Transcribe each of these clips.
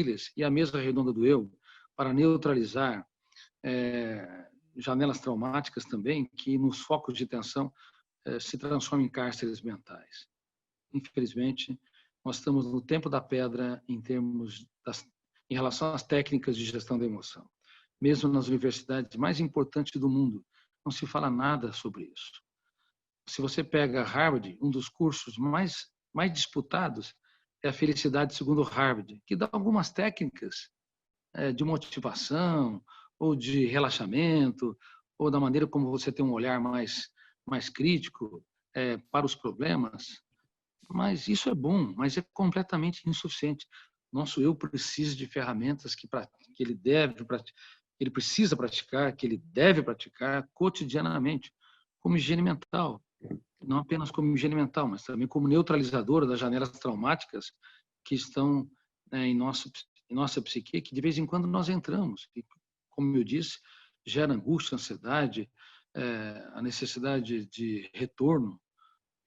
Willis e a mesa redonda do eu para neutralizar janelas traumáticas também, que nos focos de tensão se transformam em cárceres mentais. Infelizmente, nós estamos no tempo da pedra em relação às técnicas de gestão da emoção. Mesmo nas universidades mais importantes do mundo, não se fala nada sobre isso. Se você pega Harvard, um dos cursos mais disputados é a Felicidade segundo Harvard, que dá algumas técnicas de motivação, ou de relaxamento, ou da maneira como você tem um olhar mais crítico para os problemas. Mas isso é bom, mas é completamente insuficiente. Nosso eu precisa de ferramentas que ele precisa praticar, que ele deve praticar cotidianamente, como higiene mental. Não apenas como higiene mental, mas também como neutralizadora das janelas traumáticas que estão em nossa psique, que de vez em quando nós entramos. E, como eu disse, gera angústia, ansiedade, a necessidade de retorno.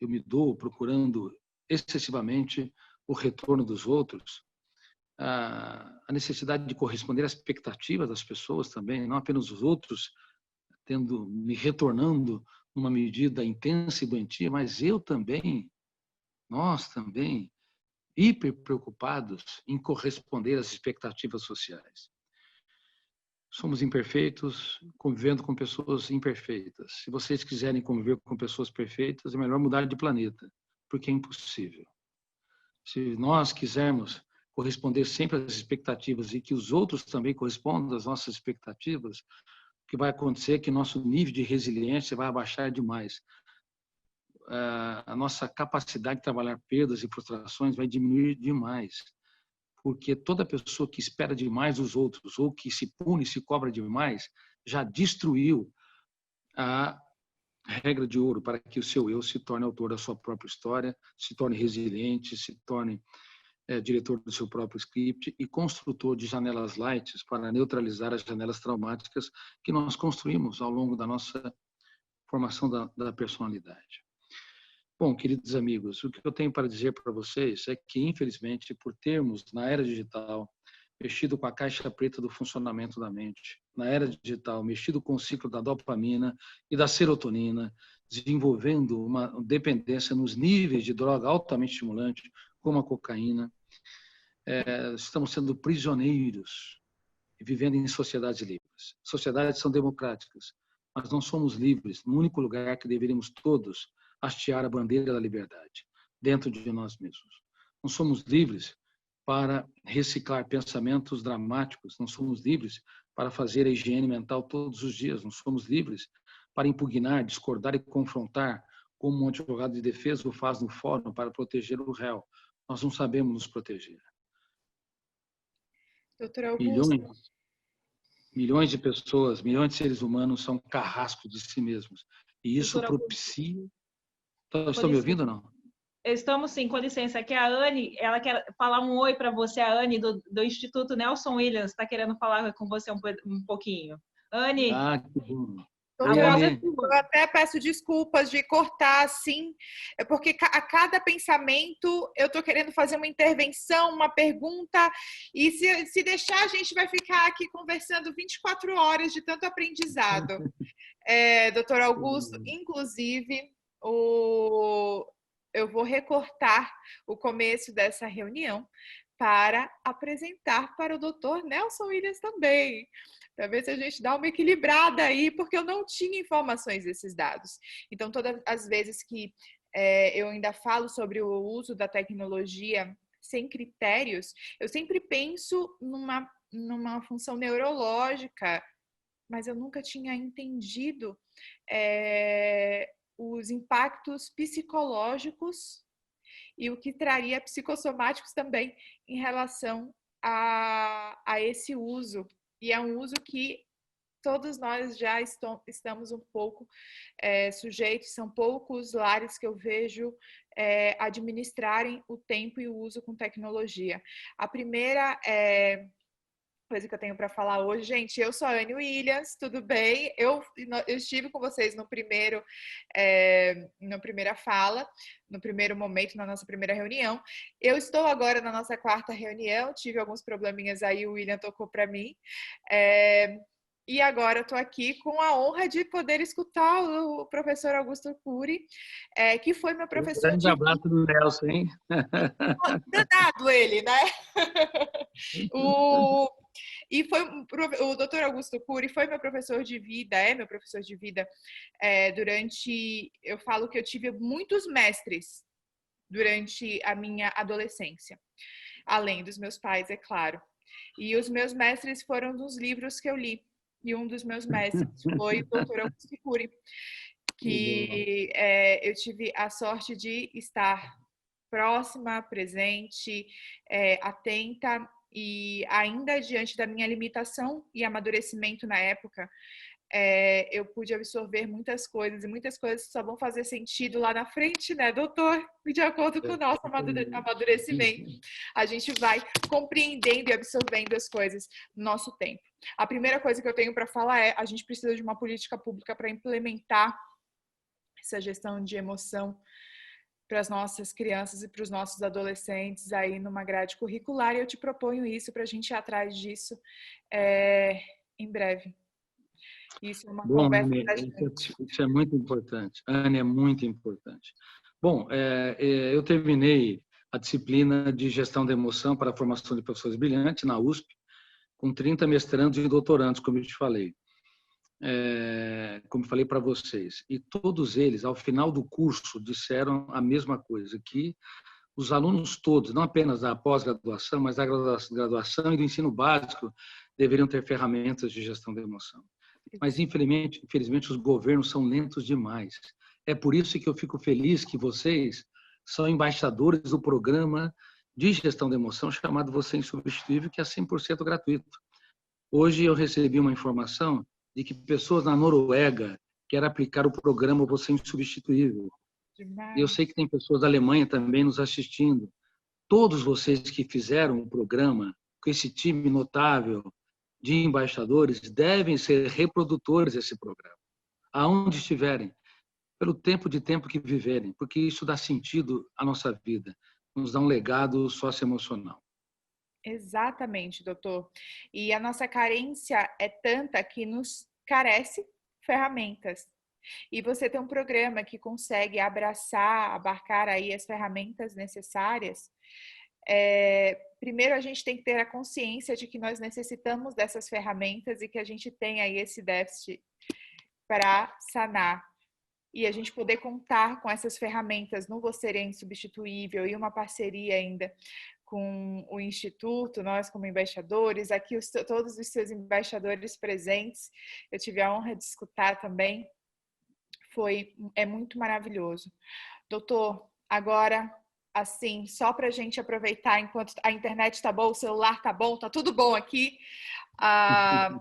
Eu me dou procurando excessivamente o retorno dos outros, a necessidade de corresponder às expectativas das pessoas também, não apenas os outros me retornando numa medida intensa e doentia, mas eu também, nós também, hiper preocupados em corresponder às expectativas sociais. Somos imperfeitos, convivendo com pessoas imperfeitas. Se vocês quiserem conviver com pessoas perfeitas, é melhor mudar de planeta, porque é impossível. Se nós quisermos corresponder sempre às expectativas e que os outros também correspondam às nossas expectativas, o que vai acontecer é que nosso nível de resiliência vai abaixar demais. A nossa capacidade de trabalhar perdas e frustrações vai diminuir demais, porque toda pessoa que espera demais dos outros ou que se pune, se cobra demais, já destruiu a regra de ouro para que o seu eu se torne autor da sua própria história, se torne resiliente, se torne diretor do seu próprio script e construtor de janelas light para neutralizar as janelas traumáticas que nós construímos ao longo da nossa formação da personalidade. Bom, queridos amigos, o que eu tenho para dizer para vocês é que, infelizmente, por termos, na era digital, mexido com a caixa preta do funcionamento da mente, na era digital, mexido com o ciclo da dopamina e da serotonina, desenvolvendo uma dependência nos níveis de droga altamente estimulante, como a cocaína, estamos sendo prisioneiros e vivendo em sociedades livres. Sociedades são democráticas, mas não somos livres no único lugar que deveríamos todos hastear a bandeira da liberdade, dentro de nós mesmos. Não somos livres para reciclar pensamentos dramáticos, não somos livres para fazer a higiene mental todos os dias, não somos livres para impugnar, discordar e confrontar, como um advogado de defesa o faz no fórum para proteger o réu. Nós não sabemos nos proteger. Doutor Augusto. Milhões de pessoas, milhões de seres humanos são carrascos de si mesmos. E isso propicia... Estão me ouvindo ou não? Estamos sim, com licença. Aqui a Anne, ela quer falar um oi para você, a Anne do Instituto Nelson Williams, está querendo falar com você um pouquinho. Anne. Ah, que bom. Eu até peço desculpas de cortar assim, porque a cada pensamento eu estou querendo fazer uma intervenção, uma pergunta, e se deixar a gente vai ficar aqui conversando 24 horas de tanto aprendizado. Doutor Augusto, inclusive, eu vou recortar o começo dessa reunião para apresentar para o doutor Nelson Williams também, para ver se a gente dá uma equilibrada aí, porque eu não tinha informações desses dados. Então, todas as vezes que eu ainda falo sobre o uso da tecnologia sem critérios, eu sempre penso numa função neurológica, mas eu nunca tinha entendido os impactos psicológicos e o que traria psicossomáticos também em relação a esse uso. E é um uso que todos nós já estamos um pouco sujeitos, são poucos lares que eu vejo administrarem o tempo e o uso com tecnologia. A primeira coisa que eu tenho para falar hoje. Gente, eu sou a Anne Williams, tudo bem? Eu estive com vocês no na primeira fala, no primeiro momento, na nossa primeira reunião. Eu estou agora na nossa quarta reunião, tive alguns probleminhas aí, o William tocou para mim. E agora eu estou aqui com a honra de poder escutar o professor Augusto Cury, que foi meu professor Grande abraço do Nelson, hein? Danado ele, né? E foi o doutor Augusto Cury foi meu professor de vida, meu professor de vida eu falo que eu tive muitos mestres durante a minha adolescência, além dos meus pais, é claro. E os meus mestres foram dos livros que eu li. E um dos meus mestres foi o doutor Augusto Cury, que eu tive a sorte de estar próxima, presente, atenta, e ainda diante da minha limitação e amadurecimento na época, eu pude absorver muitas coisas, e muitas coisas só vão fazer sentido lá na frente, né, doutor? De acordo com o nosso amadurecimento, a gente vai compreendendo e absorvendo as coisas no nosso tempo. A primeira coisa que eu tenho para falar é: a gente precisa de uma política pública para implementar essa gestão de emoção para as nossas crianças e para os nossos adolescentes aí numa grade curricular, e eu te proponho isso para a gente ir atrás disso em breve. Isso é uma conversa pra gente. Isso é muito importante. Anne, é muito importante. Bom, eu terminei a disciplina de gestão da emoção para a formação de professores brilhantes na USP, com 30 mestrandos e doutorandos, como eu te falei. Como falei para vocês. E todos eles, ao final do curso, disseram a mesma coisa, que os alunos todos, não apenas da pós-graduação, mas da graduação e do ensino básico, deveriam ter ferramentas de gestão da emoção. Mas, infelizmente, os governos são lentos demais. É por isso que eu fico feliz que vocês são embaixadores do programa de gestão da emoção chamado Você Insubstituível, que é 100% gratuito. Hoje eu recebi uma informação de que pessoas na Noruega querem aplicar o programa Você Insubstituível. E eu sei que tem pessoas da Alemanha também nos assistindo. Todos vocês que fizeram o programa, com esse time notável de embaixadores, devem ser reprodutores desse programa, aonde estiverem, pelo tempo que viverem, porque isso dá sentido à nossa vida, nos dá um legado socioemocional. Exatamente, doutor. E a nossa carência é tanta que nos carece ferramentas. E você tem um programa que consegue abarcar aí as ferramentas necessárias. Primeiro, a gente tem que ter a consciência de que nós necessitamos dessas ferramentas e que a gente tem aí esse déficit para sanar. E a gente poder contar com essas ferramentas no Você é Insubstituível e uma parceria ainda com o Instituto, nós como embaixadores, aqui todos os seus embaixadores presentes, eu tive a honra de escutar também, é muito maravilhoso. Doutor, agora, assim, só para a gente aproveitar enquanto a internet está boa, o celular está bom, está tudo bom aqui,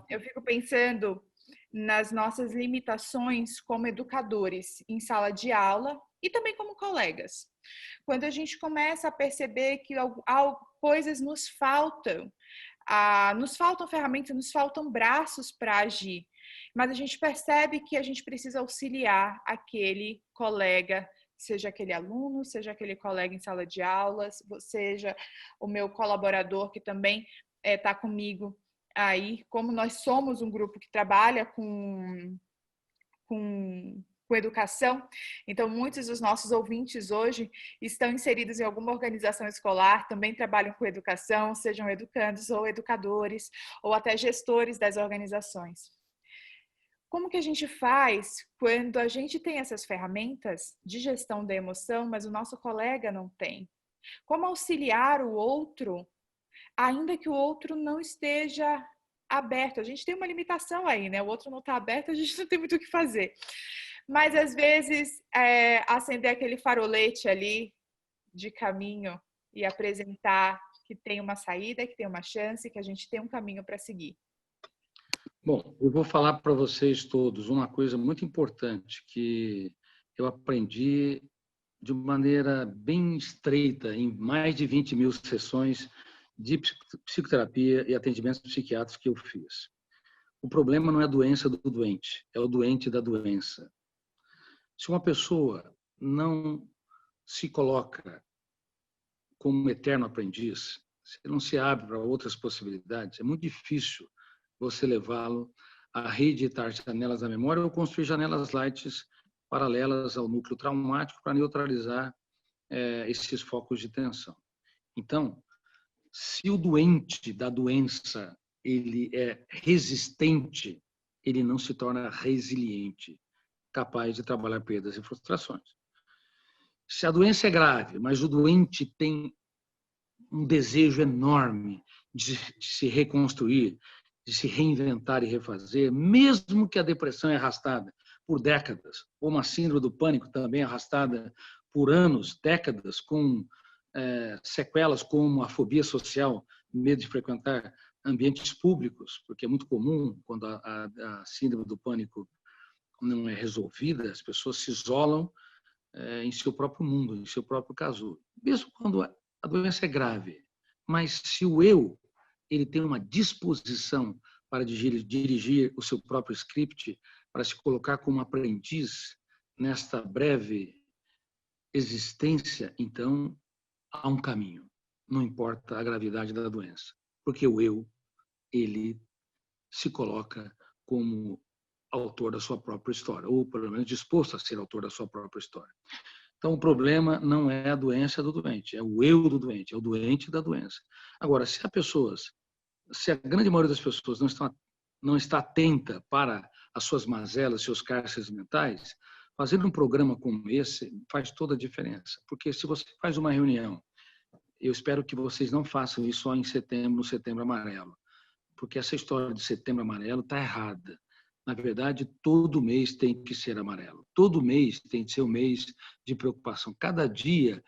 eu fico pensando nas nossas limitações como educadores em sala de aula e também como colegas. Quando a gente começa a perceber que coisas nos faltam ferramentas, nos faltam braços para agir, mas a gente percebe que a gente precisa auxiliar aquele colega, seja aquele aluno, seja aquele colega em sala de aulas, seja o meu colaborador que também está comigo aí, como nós somos um grupo que trabalha com educação, então muitos dos nossos ouvintes hoje estão inseridos em alguma organização escolar, também trabalham com educação, sejam educandos ou educadores, ou até gestores das organizações. Como que a gente faz quando a gente tem essas ferramentas de gestão da emoção, mas o nosso colega não tem? Como auxiliar o outro, ainda que o outro não esteja aberto? A gente tem uma limitação aí, né? O outro não está aberto, a gente não tem muito o que fazer. Mas, às vezes, acender aquele farolete ali de caminho e apresentar que tem uma saída, que tem uma chance, que a gente tem um caminho para seguir. Bom, eu vou falar para vocês todos uma coisa muito importante que eu aprendi de maneira bem estreita em mais de 20 mil sessões de psicoterapia e atendimentos psiquiátricos que eu fiz. O problema não é a doença do doente, é o doente da doença. Se uma pessoa não se coloca como um eterno aprendiz, se não se abre para outras possibilidades, é muito difícil você levá-lo a reeditar janelas da memória ou construir janelas light paralelas ao núcleo traumático para neutralizar esses focos de tensão. Então, se o doente da doença ele é resistente, ele não se torna resiliente, capaz de trabalhar perdas e frustrações. Se a doença é grave, mas o doente tem um desejo enorme de se reconstruir, de se reinventar e refazer, mesmo que a depressão é arrastada por décadas, ou uma síndrome do pânico também arrastada por anos, décadas, com sequelas como a fobia social, medo de frequentar ambientes públicos, porque é muito comum quando a síndrome do pânico não é resolvida, as pessoas se isolam em seu próprio mundo, em seu próprio casulo. Mesmo quando a doença é grave, mas se o eu ele tem uma disposição para dirigir o seu próprio script, para se colocar como aprendiz nesta breve existência, então há um caminho, não importa a gravidade da doença, porque o eu, ele se coloca como autor da sua própria história, ou pelo menos disposto a ser autor da sua própria história. Então, o problema não é a doença do doente, é o eu do doente, é o doente da doença. Agora, se a grande maioria das pessoas não está atenta para as suas mazelas, seus cárceres mentais, fazendo um programa como esse faz toda a diferença. Porque se você faz uma reunião, eu espero que vocês não façam isso só em setembro, no Setembro Amarelo, porque essa história de Setembro Amarelo está errada. Na verdade, todo mês tem que ser amarelo. Todo mês tem que ser um mês de preocupação. Cada dia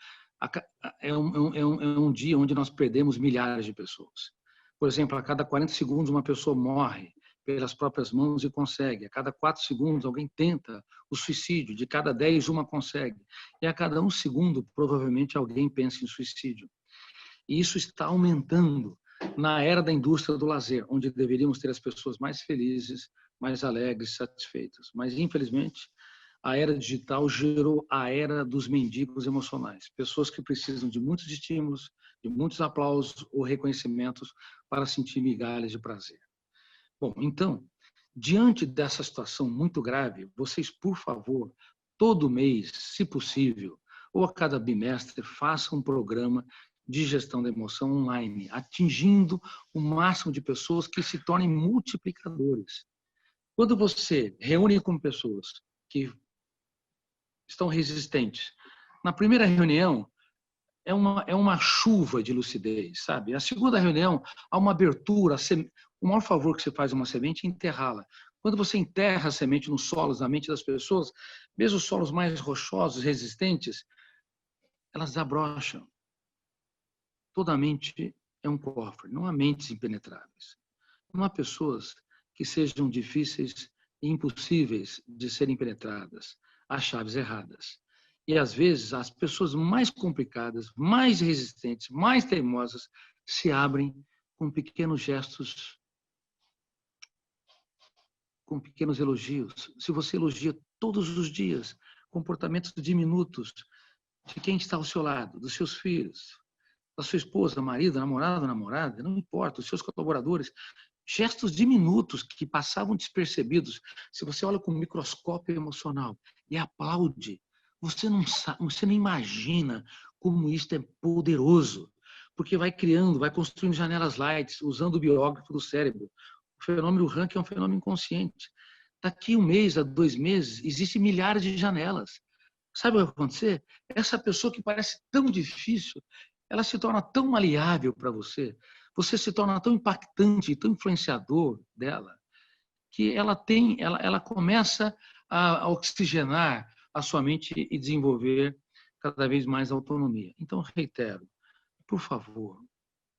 é um dia onde nós perdemos milhares de pessoas. Por exemplo, a cada 40 segundos uma pessoa morre pelas próprias mãos e consegue. A cada 4 segundos alguém tenta o suicídio. De cada 10, uma consegue. E a cada 1 segundo, provavelmente, alguém pensa em suicídio. E isso está aumentando na era da indústria do lazer, onde deveríamos ter as pessoas mais felizes, mais alegres, satisfeitas. Mas, infelizmente, a era digital gerou a era dos mendigos emocionais. Pessoas que precisam de muitos estímulos, de muitos aplausos ou reconhecimentos para sentir migalhas de prazer. Bom, então, diante dessa situação muito grave, vocês, por favor, todo mês, se possível, ou a cada bimestre, façam um programa de gestão da emoção online, atingindo o máximo de pessoas que se tornem multiplicadores. Quando você reúne com pessoas que estão resistentes, na primeira reunião é uma chuva de lucidez, sabe? Na segunda reunião há uma abertura. O maior favor que você faz a uma semente é enterrá-la. Quando você enterra a semente nos solos, na mente das pessoas, mesmo os solos mais rochosos, resistentes, elas desabrocham. Toda mente é um cofre, não há mentes impenetráveis. Não há pessoas que sejam difíceis e impossíveis de serem penetradas. Há chaves erradas. E, às vezes, as pessoas mais complicadas, mais resistentes, mais teimosas, se abrem com pequenos gestos, com pequenos elogios. Se você elogia todos os dias comportamentos diminutos de quem está ao seu lado, dos seus filhos, da sua esposa, marido, namorada, não importa, os seus colaboradores, gestos diminutos que passavam despercebidos. Se você olha com um microscópio emocional e aplaude, você não imagina como isso é poderoso, porque vai criando, vai construindo janelas light, usando o biógrafo do cérebro. O fenômeno ranking é um fenômeno inconsciente. Daqui 1 mês a 2 meses, existem milhares de janelas. Sabe o que vai acontecer? Essa pessoa que parece tão difícil, ela se torna tão maleável para você, você se torna tão impactante, tão influenciador dela, que ela começa a oxigenar a sua mente e desenvolver cada vez mais autonomia. Então, reitero, por favor,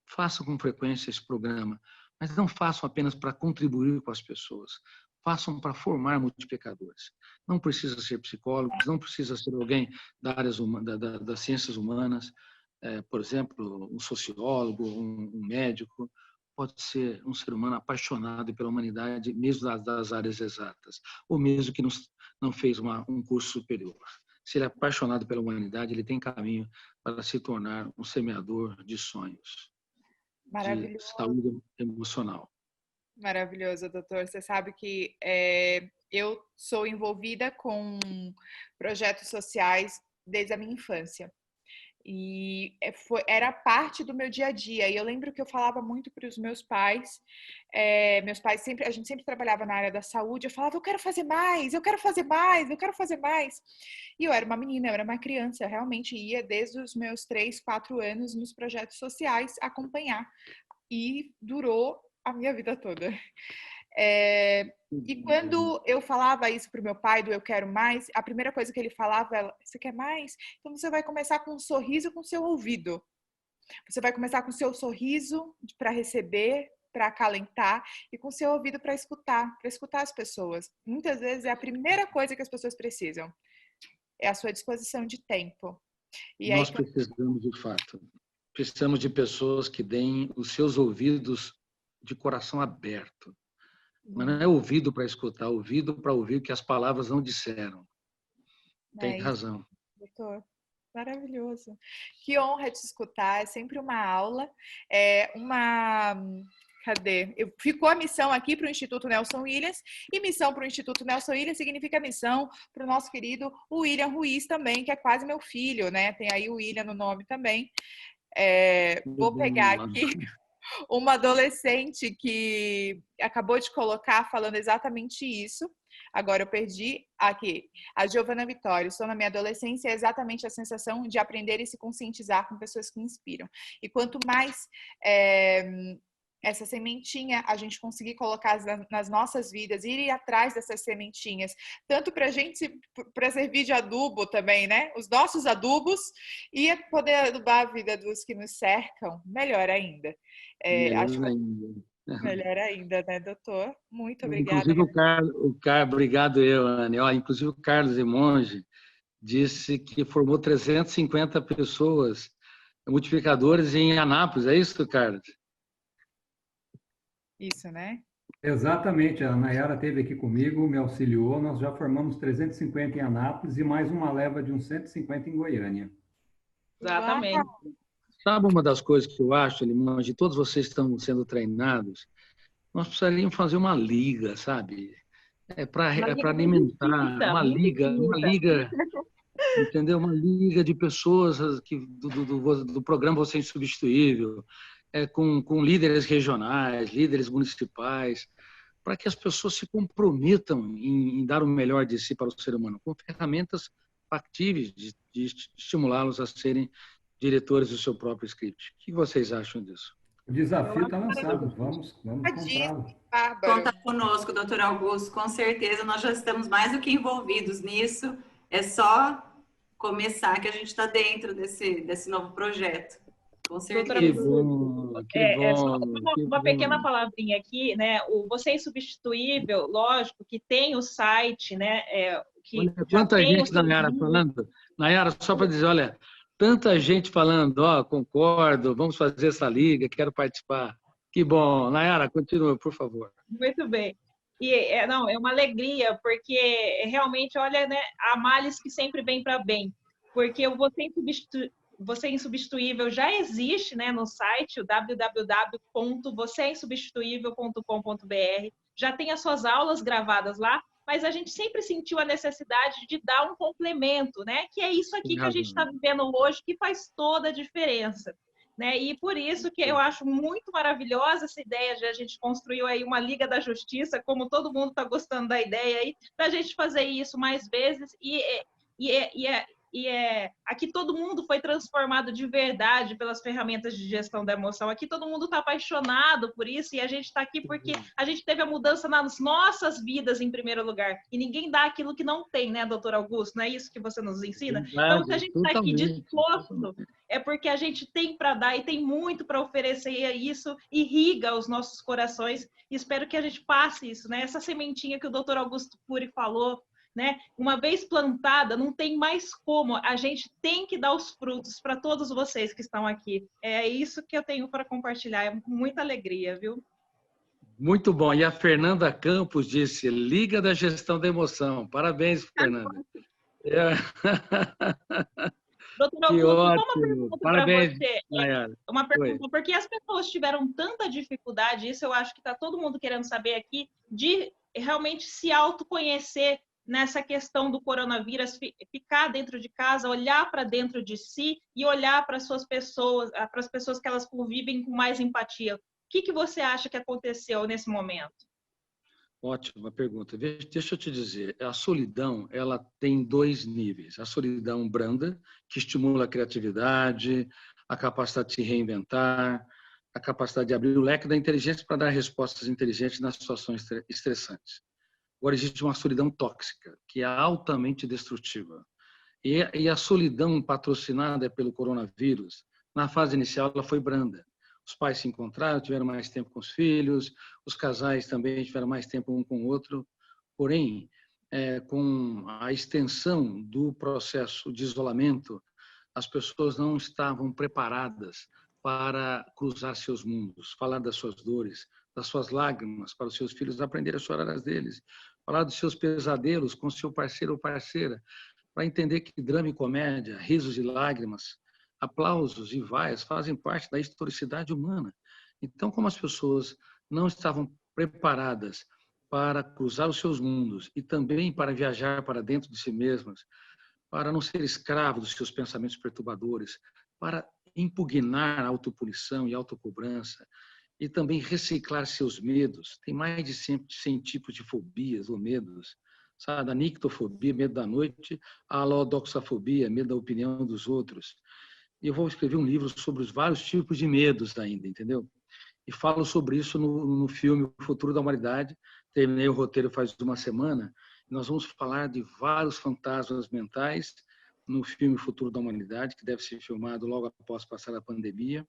façam com frequência esse programa, mas não façam apenas para contribuir com as pessoas, façam para formar multiplicadores. Não precisa ser psicólogo, não precisa ser alguém das ciências humanas, por exemplo, um sociólogo, um médico, pode ser um ser humano apaixonado pela humanidade, mesmo das áreas exatas, ou mesmo que não fez um curso superior. Se ele é apaixonado pela humanidade, ele tem caminho para se tornar um semeador de sonhos, de saúde emocional. Maravilhoso, doutor. Você sabe que eu sou envolvida com projetos sociais desde a minha infância. E era parte do meu dia a dia. E eu lembro que eu falava muito para os meus pais. Meus pais a gente sempre trabalhava na área da saúde. Eu falava, eu quero fazer mais, eu quero fazer mais, eu quero fazer mais. E eu era uma menina, eu era uma criança. Eu realmente ia desde os meus 3, 4 anos nos projetos sociais acompanhar. E durou a minha vida toda. E quando eu falava isso para o meu pai, do eu quero mais, a primeira coisa que ele falava era, você quer mais? Então você vai começar com um sorriso com o seu ouvido. Você vai começar com o seu sorriso para receber, para acalentar, e com o seu ouvido para escutar as pessoas. Muitas vezes é a primeira coisa que as pessoas precisam. É a sua disposição de tempo. E nós precisamos, de fato, precisamos de pessoas que deem os seus ouvidos de coração aberto. Mas não é ouvido para escutar, ouvido para ouvir o que as palavras não disseram. Tem razão. Doutor, maravilhoso. Que honra te escutar, é sempre uma aula. Cadê? Ficou a missão aqui para o Instituto Nelson Williams, e missão para o Instituto Nelson Williams significa missão para o nosso querido William Ruiz também, que é quase meu filho, né? Tem aí o William no nome também. Vou pegar aqui uma adolescente que acabou de colocar falando exatamente isso. Agora eu perdi aqui. A Giovana Vitória. Estou na minha adolescência, é exatamente a sensação de aprender e se conscientizar com pessoas que inspiram. E quanto mais essa sementinha a gente conseguir colocar nas nossas vidas, ir atrás dessas sementinhas, tanto para a gente, para servir de adubo também, né? Os nossos adubos, e poder adubar a vida dos que nos cercam, melhor ainda. Melhor ainda, né, doutor? Muito obrigada. Inclusive, obrigado Anne. Inclusive, o Carlos Emonge disse que formou 350 pessoas, multiplicadores em Anápolis. É isso, Carlos? Isso, né? Exatamente. A Nayara esteve aqui comigo, me auxiliou. Nós já formamos 350 em Anápolis e mais uma leva de uns 150 em Goiânia. Exatamente. Sabe uma das coisas que eu acho, Limonge, todos vocês estão sendo treinados, nós precisaríamos fazer uma liga, sabe? Para alimentar, uma liga, entendeu? Uma liga de pessoas do programa Você é Insubstituível, com líderes regionais, líderes municipais, para que as pessoas se comprometam em dar o melhor de si para o ser humano, com ferramentas factíveis de estimulá-los a serem diretores do seu próprio script. O que vocês acham disso? O desafio está lançado, vamos comprá-lo. Conta conosco, doutor Augusto, com certeza nós já estamos mais do que envolvidos nisso, é só começar que a gente está dentro desse novo projeto, com certeza. Que bom, uma pequena palavrinha aqui, né? O Você é Insubstituível, lógico, que tem o site, né? Quanta gente, Nayara, falando. Nayara, só para dizer, olha, tanta gente falando, concordo, vamos fazer essa liga, quero participar. Que bom. Nayara, continua, por favor. Muito bem. E é uma alegria, porque realmente, olha, né, há males que sempre vêm para bem. Porque o Você é Insubstituível já existe, né, no site, o www.vocêinsubstituível.com.br. Já tem as suas aulas gravadas lá, mas a gente sempre sentiu a necessidade de dar um complemento, né? Que é isso aqui que a gente está vivendo hoje, que faz toda a diferença, né? E por isso que eu acho muito maravilhosa essa ideia de a gente construir aí uma Liga da Justiça, como todo mundo está gostando da ideia aí, para a gente fazer isso mais vezes aqui todo mundo foi transformado de verdade pelas ferramentas de gestão da emoção. Aqui todo mundo está apaixonado por isso e a gente está aqui porque a gente teve a mudança nas nossas vidas em primeiro lugar. E ninguém dá aquilo que não tem, né, doutor Augusto? Não é isso que você nos ensina? Então, se a gente está aqui disposto, é porque a gente tem para dar e tem muito para oferecer, e isso irriga os nossos corações. E espero que a gente passe isso, né? Essa sementinha que o doutor Augusto Cury falou, né? Uma vez plantada, não tem mais como. A gente tem que dar os frutos para todos vocês que estão aqui. É isso que eu tenho para compartilhar. É muita alegria, viu? Muito bom. E a Fernanda Campos disse, Liga da Gestão da Emoção. Parabéns, Fernanda. Doutor Que Augusto, só uma ótimo. pergunta para Parabéns, você. Nayara. Uma pergunta, porque as pessoas tiveram tanta dificuldade, isso eu acho que está todo mundo querendo saber aqui, de realmente se autoconhecer nessa questão do coronavírus, ficar dentro de casa, olhar para dentro de si e olhar para as pessoas que elas convivem com mais empatia. O que você acha que aconteceu nesse momento? Ótima pergunta. Deixa eu te dizer, a solidão, ela tem 2 níveis. A solidão branda, que estimula a criatividade, a capacidade de se reinventar, a capacidade de abrir o leque da inteligência para dar respostas inteligentes nas situações estressantes. Agora, existe uma solidão tóxica, que é altamente destrutiva. E a solidão patrocinada pelo coronavírus, na fase inicial, ela foi branda. Os pais se encontraram, tiveram mais tempo com os filhos, os casais também tiveram mais tempo um com o outro. Porém, com a extensão do processo de isolamento, as pessoas não estavam preparadas para cruzar seus mundos, falar das suas dores, das suas lágrimas para os seus filhos aprenderem a chorar as deles, falar dos seus pesadelos com seu parceiro ou parceira, para entender que drama e comédia, risos e lágrimas, aplausos e vaias fazem parte da historicidade humana. Então, como as pessoas não estavam preparadas para cruzar os seus mundos e também para viajar para dentro de si mesmas, para não ser escravo dos seus pensamentos perturbadores, para impugnar a autopunição e a autocobrança, e também reciclar seus medos. Tem mais de 100 tipos de fobias ou medos, sabe? A nictofobia, medo da noite, a alodoxafobia, medo da opinião dos outros. E eu vou escrever um livro sobre os vários tipos de medos ainda, entendeu? E falo sobre isso no filme O Futuro da Humanidade. Terminei o roteiro faz uma semana. Nós vamos falar de vários fantasmas mentais no filme O Futuro da Humanidade, que deve ser filmado logo após passar a pandemia,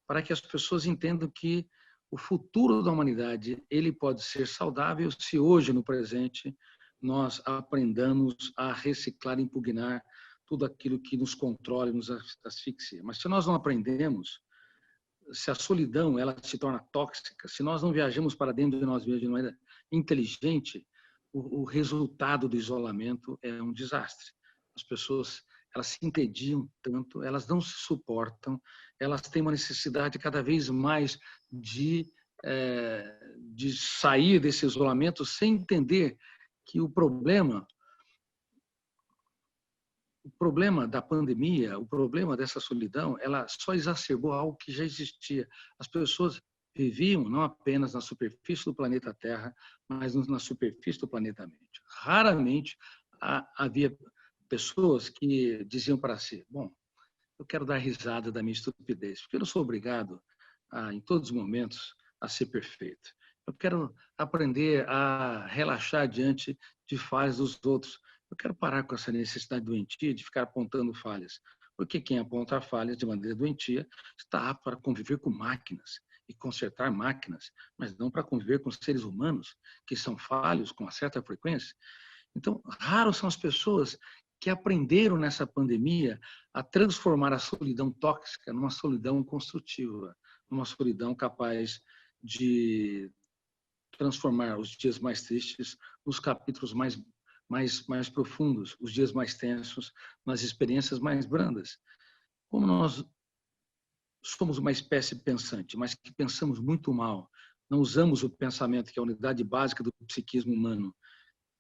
para que as pessoas entendam que o futuro da humanidade ele pode ser saudável se hoje, no presente, nós aprendamos a reciclar e impugnar tudo aquilo que nos controla e nos asfixia. Mas se nós não aprendemos, se a solidão ela se torna tóxica, se nós não viajamos para dentro de nós mesmos de maneira inteligente, o resultado do isolamento é um desastre. As pessoas elas se entediam tanto, elas não se suportam, elas têm uma necessidade cada vez mais de sair desse isolamento sem entender que o problema da pandemia, o problema dessa solidão, ela só exacerbou algo que já existia. As pessoas viviam não apenas na superfície do planeta Terra, mas na superfície do planeta Mente. Raramente havia pessoas que diziam para si, bom, eu quero dar risada da minha estupidez, porque eu não sou obrigado, em todos os momentos, a ser perfeito. Eu quero aprender a relaxar diante de falhas dos outros. Eu quero parar com essa necessidade doentia de ficar apontando falhas, porque quem aponta falhas de maneira doentia está apto para conviver com máquinas e consertar máquinas, mas não para conviver com seres humanos que são falhos com uma certa frequência. Então, raros são as pessoas que aprenderam nessa pandemia a transformar a solidão tóxica numa solidão construtiva, numa solidão capaz de transformar os dias mais tristes nos capítulos mais profundos, os dias mais tensos, nas experiências mais brandas. Como nós somos uma espécie pensante, mas que pensamos muito mal, não usamos o pensamento, que é a unidade básica do psiquismo humano,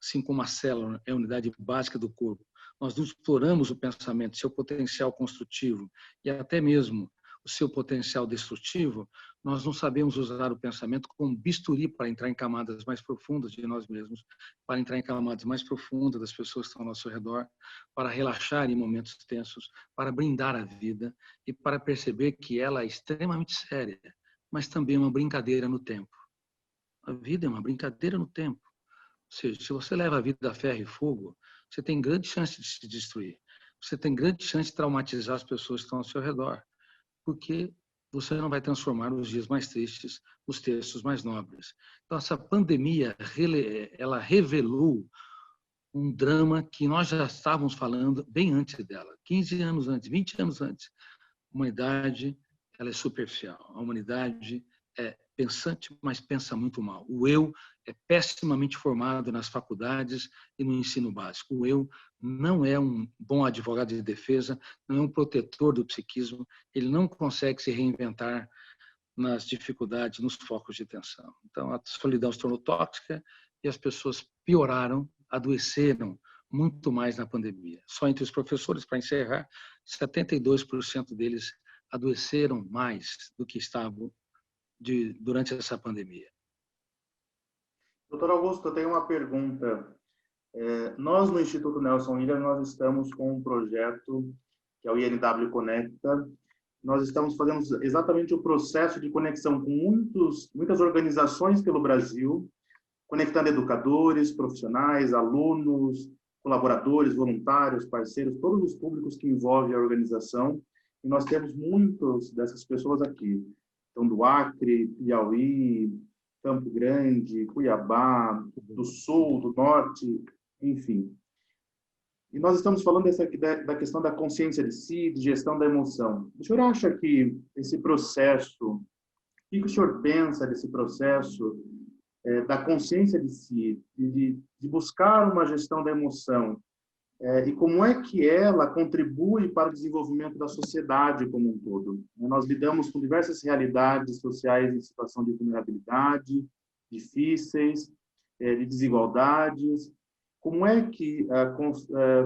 assim como a célula é a unidade básica do corpo, nós não exploramos o pensamento, seu potencial construtivo e até mesmo o seu potencial destrutivo, nós não sabemos usar o pensamento como bisturi para entrar em camadas mais profundas de nós mesmos, para entrar em camadas mais profundas das pessoas que estão ao nosso redor, para relaxar em momentos tensos, para brindar a vida e para perceber que ela é extremamente séria, mas também uma brincadeira no tempo. A vida é uma brincadeira no tempo. Ou seja, se você leva a vida a ferro e fogo, você tem grande chance de se destruir. Você tem grande chance de traumatizar as pessoas que estão ao seu redor, porque você não vai transformar os dias mais tristes nos textos mais nobres. Então, essa pandemia, ela revelou um drama que nós já estávamos falando bem antes dela, 15 anos antes, 20 anos antes. A humanidade, ela é superficial. A humanidade é pensante, mas pensa muito mal. O eu é pessimamente formado nas faculdades e no ensino básico. O eu não é um bom advogado de defesa, não é um protetor do psiquismo, ele não consegue se reinventar nas dificuldades, nos focos de tensão. Então, a solidão se tornou tóxica e as pessoas pioraram, adoeceram muito mais na pandemia. Só entre os professores, para encerrar, 72% deles adoeceram mais do que estavam durante essa pandemia. Doutor Augusto, eu tenho uma pergunta. Nós, no Instituto Nelson Williams, nós estamos com um projeto que é o INW Conecta. Nós estamos fazendo exatamente o processo de conexão com muitas organizações pelo Brasil, conectando educadores, profissionais, alunos, colaboradores, voluntários, parceiros, todos os públicos que envolvem a organização. E nós temos muitas dessas pessoas aqui. Então, do Acre, Piauí, Campo Grande, Cuiabá, do Sul, do Norte, enfim. E nós estamos falando da questão da consciência de si, de gestão da emoção. O senhor acha que esse processo, o que o senhor pensa desse processo da consciência de si, de buscar uma gestão da emoção, e como é que ela contribui para o desenvolvimento da sociedade como um todo? Nós lidamos com diversas realidades sociais em situação de vulnerabilidade, difíceis, de desigualdades. Como é que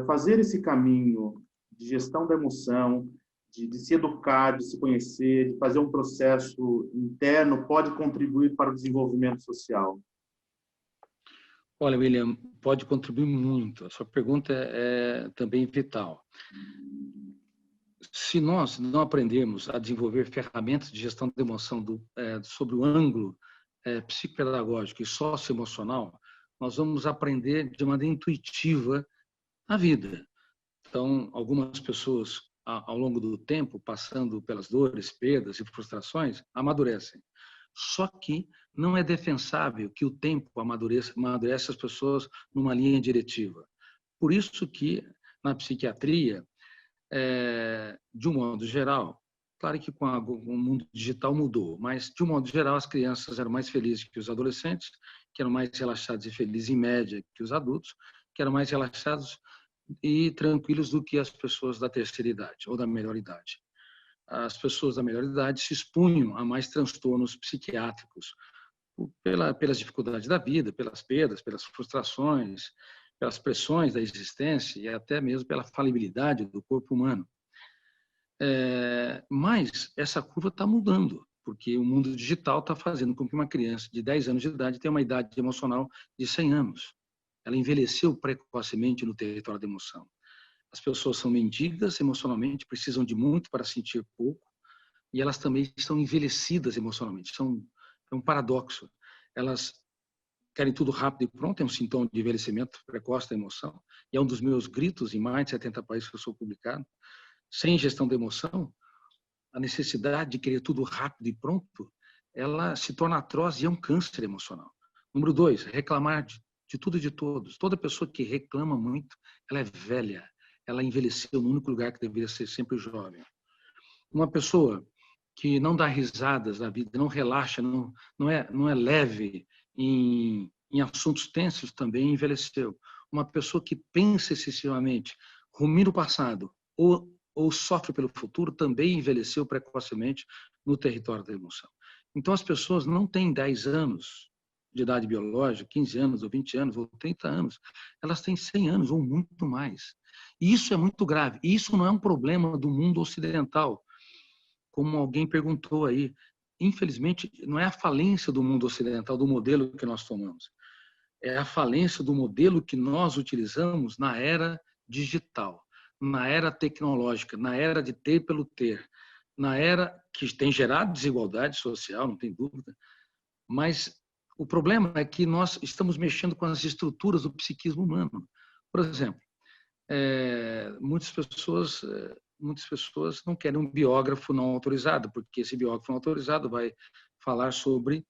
fazer esse caminho de gestão da emoção, de se educar, de se conhecer, de fazer um processo interno pode contribuir para o desenvolvimento social? Olha, William, pode contribuir muito. A sua pergunta é também vital. Se nós não aprendermos a desenvolver ferramentas de gestão da emoção sobre o ângulo psicopedagógico e socioemocional, nós vamos aprender de maneira intuitiva a vida. Então, algumas pessoas, ao longo do tempo, passando pelas dores, perdas e frustrações, amadurecem. Só que não é defensável que o tempo amadurece as pessoas numa linha diretiva. Por isso que, na psiquiatria, de um modo geral, claro que com o mundo digital mudou, mas, de um modo geral, as crianças eram mais felizes que os adolescentes, que eram mais relaxados e felizes, em média, que os adultos, que eram mais relaxados e tranquilos do que as pessoas da terceira idade ou da melhor idade. As pessoas da melhor idade se expunham a mais transtornos psiquiátricos pelas dificuldades da vida, pelas perdas, pelas frustrações, pelas pressões da existência e até mesmo pela falibilidade do corpo humano. Mas essa curva está mudando, porque o mundo digital está fazendo com que uma criança de 10 anos de idade tenha uma idade emocional de 100 anos. Ela envelheceu precocemente no território da emoção. As pessoas são mendigas emocionalmente, precisam de muito para sentir pouco, e elas também estão envelhecidas emocionalmente. É um paradoxo. Elas querem tudo rápido e pronto, é um sintoma de envelhecimento precoce da emoção, e é um dos meus gritos em mais de 70 países que eu sou publicado. Sem gestão da emoção, a necessidade de querer tudo rápido e pronto, ela se torna atroz e é um câncer emocional. Número 2, reclamar de tudo e de todos. Toda pessoa que reclama muito, ela é velha. Ela envelheceu no único lugar que deveria ser sempre jovem. Uma pessoa que não dá risadas na vida, não relaxa, não é leve em assuntos tensos, também envelheceu. Uma pessoa que pensa excessivamente, rumina o passado ou sofre pelo futuro, também envelheceu precocemente no território da emoção. Então, as pessoas não têm 10 anos de idade biológica, 15 anos, ou 20 anos, ou 30 anos. Elas têm 100 anos, ou muito mais. E isso é muito grave. E isso não é um problema do mundo ocidental, como alguém perguntou aí. Infelizmente, não é a falência do mundo ocidental, do modelo que nós tomamos. É a falência do modelo que nós utilizamos na era digital, na era tecnológica, na era de ter pelo ter, na era que tem gerado desigualdade social, não tem dúvida, mas o problema é que nós estamos mexendo com as estruturas do psiquismo humano. Por exemplo, muitas pessoas não querem um biógrafo não autorizado, porque esse biógrafo não autorizado vai falar sobre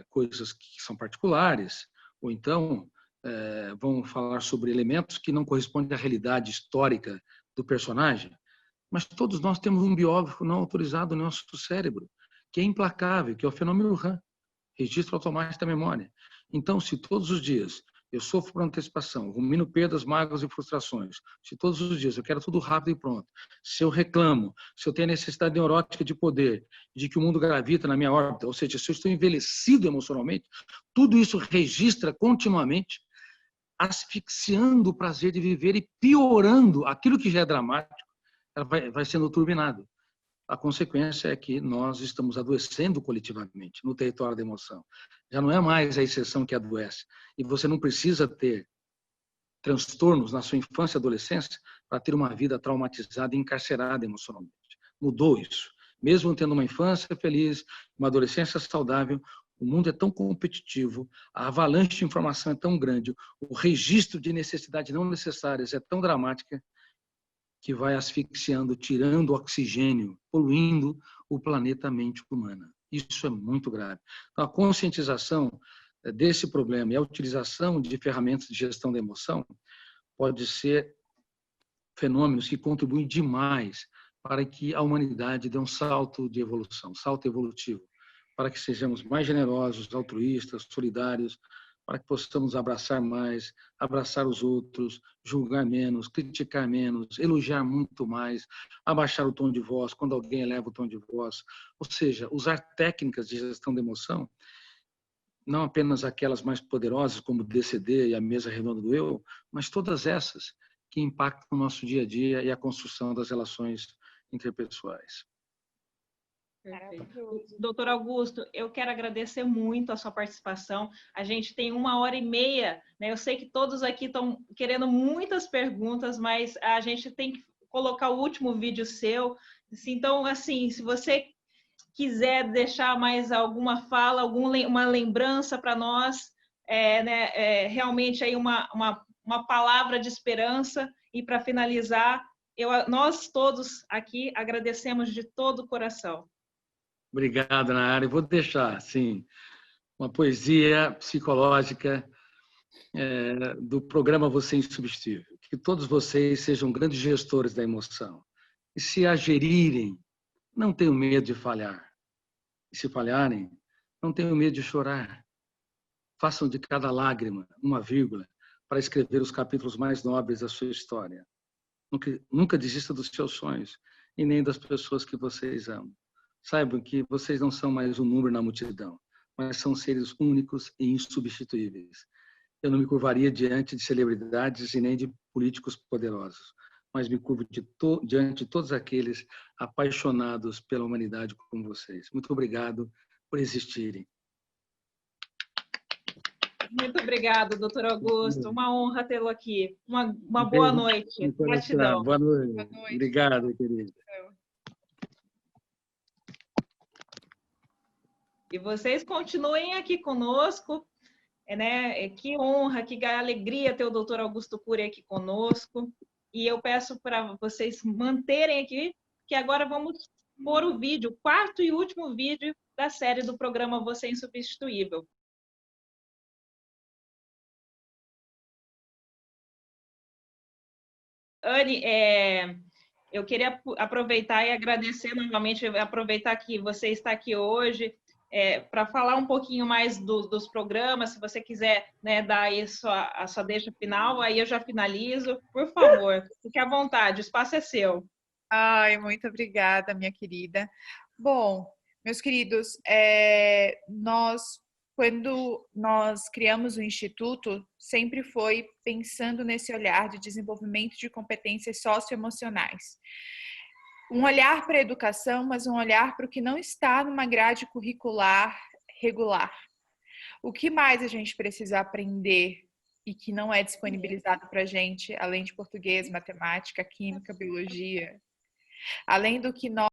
coisas que são particulares, ou então vão falar sobre elementos que não correspondem à realidade histórica do personagem, mas todos nós temos um biógrafo não autorizado no nosso cérebro, que é implacável, que é o fenômeno RAM, registro automático da memória. Então, se todos os dias eu sofro por antecipação, rumino perdas, mágoas e frustrações, se todos os dias eu quero tudo rápido e pronto, se eu reclamo, se eu tenho a necessidade neurótica de poder, de que o mundo gravita na minha órbita, ou seja, se eu estou envelhecido emocionalmente, tudo isso registra continuamente, asfixiando o prazer de viver e piorando aquilo que já é dramático, vai sendo turbinado. A consequência é que nós estamos adoecendo coletivamente no território da emoção. Já não é mais a exceção que adoece. E você não precisa ter transtornos na sua infância e adolescência para ter uma vida traumatizada e encarcerada emocionalmente. Mudou isso. Mesmo tendo uma infância feliz, uma adolescência saudável, o mundo é tão competitivo, a avalanche de informação é tão grande, o registro de necessidades não necessárias é tão dramática que vai asfixiando, tirando o oxigênio, poluindo o planeta mente humana. Isso é muito grave. Então, a conscientização desse problema e a utilização de ferramentas de gestão da emoção pode ser fenômenos que contribuem demais para que a humanidade dê um salto de evolução, salto evolutivo, para que sejamos mais generosos, altruístas, solidários, para que possamos abraçar mais, abraçar os outros, julgar menos, criticar menos, elogiar muito mais, abaixar o tom de voz quando alguém eleva o tom de voz. Ou seja, usar técnicas de gestão da emoção, não apenas aquelas mais poderosas, como o DCD e a mesa redonda do eu, mas todas essas que impactam o nosso dia a dia e a construção das relações interpessoais. Perfeito. Doutor Augusto, eu quero agradecer muito a sua participação. A gente tem 1h30, né? Eu sei que todos aqui estão querendo muitas perguntas, mas a gente tem que colocar o último vídeo seu. Então, assim, se você quiser deixar mais alguma fala, uma lembrança para nós, realmente aí uma palavra de esperança. E para finalizar, nós todos aqui agradecemos de todo o coração. Obrigado, Nayara. Eu vou deixar, sim, uma poesia psicológica do programa Você Insubstituível. Que todos vocês sejam grandes gestores da emoção. E se a gerirem, não tenham medo de falhar. E se falharem, não tenham medo de chorar. Façam de cada lágrima uma vírgula para escrever os capítulos mais nobres da sua história. Nunca desista dos seus sonhos e nem das pessoas que vocês amam. Saibam que vocês não são mais um número na multidão, mas são seres únicos e insubstituíveis. Eu não me curvaria diante de celebridades e nem de políticos poderosos, mas me curvo diante de todos aqueles apaixonados pela humanidade como vocês. Muito obrigado por existirem. Muito obrigado, doutor Augusto. Uma honra tê-lo aqui. Uma boa noite. Gratidão. Boa noite. Obrigado, querido. E vocês continuem aqui conosco, né? Que honra, que alegria ter o doutor Augusto Cury aqui conosco. E eu peço para vocês manterem aqui, que agora vamos pôr o vídeo, o quarto e último vídeo da série do programa Você Insubstituível. Anne, eu queria aproveitar e agradecer novamente, aproveitar que você está aqui hoje, para falar um pouquinho mais dos programas, se você quiser, né, dar aí a sua deixa final, aí eu já finalizo. Por favor, fique à vontade, o espaço é seu. Ai, muito obrigada, minha querida. Bom, meus queridos, quando nós criamos o Instituto, sempre foi pensando nesse olhar de desenvolvimento de competências socioemocionais. Um olhar para a educação, mas um olhar para o que não está numa grade curricular regular. O que mais a gente precisa aprender e que não é disponibilizado para a gente, além de português, matemática, química, biologia? Além do que nós